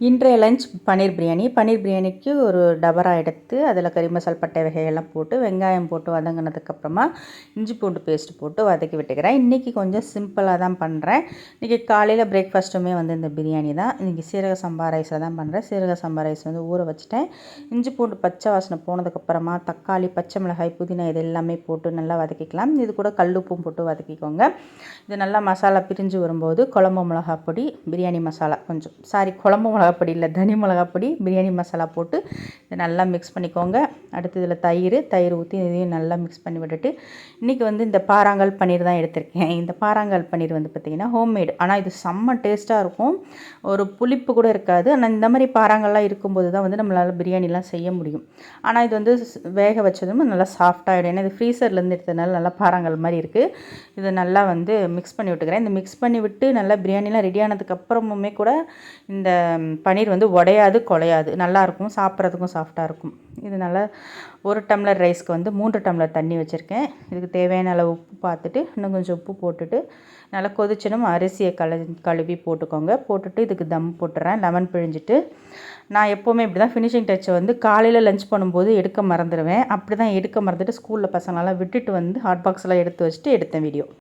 இன்றைய லஞ்ச் பன்னீர் பிரியாணி. பன்னீர் பிரியாணிக்கு ஒரு டபரா எடுத்து அதில் கறி மசால் பட்டை வகையெல்லாம் போட்டு வெங்காயம் போட்டு வதங்கினதுக்கப்புறமா இஞ்சி பூண்டு பேஸ்ட் போட்டு வதக்கி விட்டுக்கிறேன். இன்றைக்கி கொஞ்சம் சிம்பிளாக தான் பண்ணுறேன். இன்றைக்கி காலையில் பிரேக்ஃபாஸ்ட்டுமே வந்து இந்த பிரியாணி தான். இன்றைக்கி சீரக சம்பா ரைஸில் தான் பண்ணுறேன். சீரக சம்பா ரைஸ் வந்து ஊற வச்சுட்டேன். இஞ்சி பூண்டு பச்சை வாசனை போனதுக்கப்புறமா தக்காளி, பச்சை மிளகாய், புதினா இது எல்லாமே போட்டு நல்லா வதக்கிக்கலாம். இது கூட கல்லுப்பும் போட்டு வதக்கிக்கோங்க. இது நல்லா மசாலா பிரிஞ்சு வரும்போது குழம்பு மிளகா பொடி, பிரியாணி மசாலா கொஞ்சம் குழம்பு மிளகா பொடி இல்லை, தனி மிளகா பொடி, பிரியாணி மசாலா போட்டு இதை நல்லா மிக்ஸ் பண்ணிக்கோங்க. அடுத்து இதில் தயிர் ஊற்றி இதையும் நல்லா மிக்ஸ் பண்ணி விட்டுட்டு, இன்றைக்கி வந்து இந்த பாறாங்கல் பன்னீர் தான் எடுத்திருக்கேன். இந்த பாறாங்கல் பன்னீர் வந்து பார்த்திங்கன்னா ஹோம்மேடு. ஆனால் இது செம்ம டேஸ்ட்டாக இருக்கும். ஒரு புளிப்பு கூட இருக்காது. ஆனால் இந்த மாதிரி பாறாங்கல்லாம் இருக்கும்போது தான் வந்து நம்மளால் பிரியாணிலாம் செய்ய முடியும். ஆனால் இது வந்து வேக வச்சதும் நல்லா சாஃப்டாகிடும். ஏன்னா இது ஃப்ரீசர்லேருந்து எடுத்ததுனால நல்லா பாறாங்கல் மாதிரி இருக்குது. இதை நல்லா வந்து மிக்ஸ் பண்ணி விட்டுக்கிறேன். இந்த மிக்ஸ் பண்ணி விட்டு நல்லா பிரியாணிலாம் ரெடி ஆனதுக்கப்புறமுமே கூட இந்த பன்னீர் வந்து உடையாது, குலையாது, நல்லாயிருக்கும். சாப்பிட்றதுக்கும் சாஃப்டாக இருக்கும். இது நல்லா 1 டம்ளர் ரைஸ்க்கு வந்து 3 டம்ளர் தண்ணி வச்சுருக்கேன். இதுக்கு தேவையான அளவு உப்பு பார்த்துட்டு இன்னும் கொஞ்சம் உப்பு போட்டுட்டு நல்லா கொதிச்சணும் அரிசியை கழுவி போட்டுக்கோங்க. போட்டுட்டு இதுக்கு தம் போட்டுறேன். லெமன் பிழிஞ்சிட்டு நான் எப்போவுமே இப்படி தான் ஃபினிஷிங் டச்சை வந்து காலையில் லஞ்ச் பண்ணும்போது எடுக்க மறந்துடுவேன். அப்படி தான் எடுக்க மறந்துட்டு ஸ்கூலில் பசங்களெல்லாம் விட்டுட்டு வந்து ஹாட் பாக்ஸ்லாம் எடுத்து வச்சுட்டு எடுத்தேன் வீடியோ.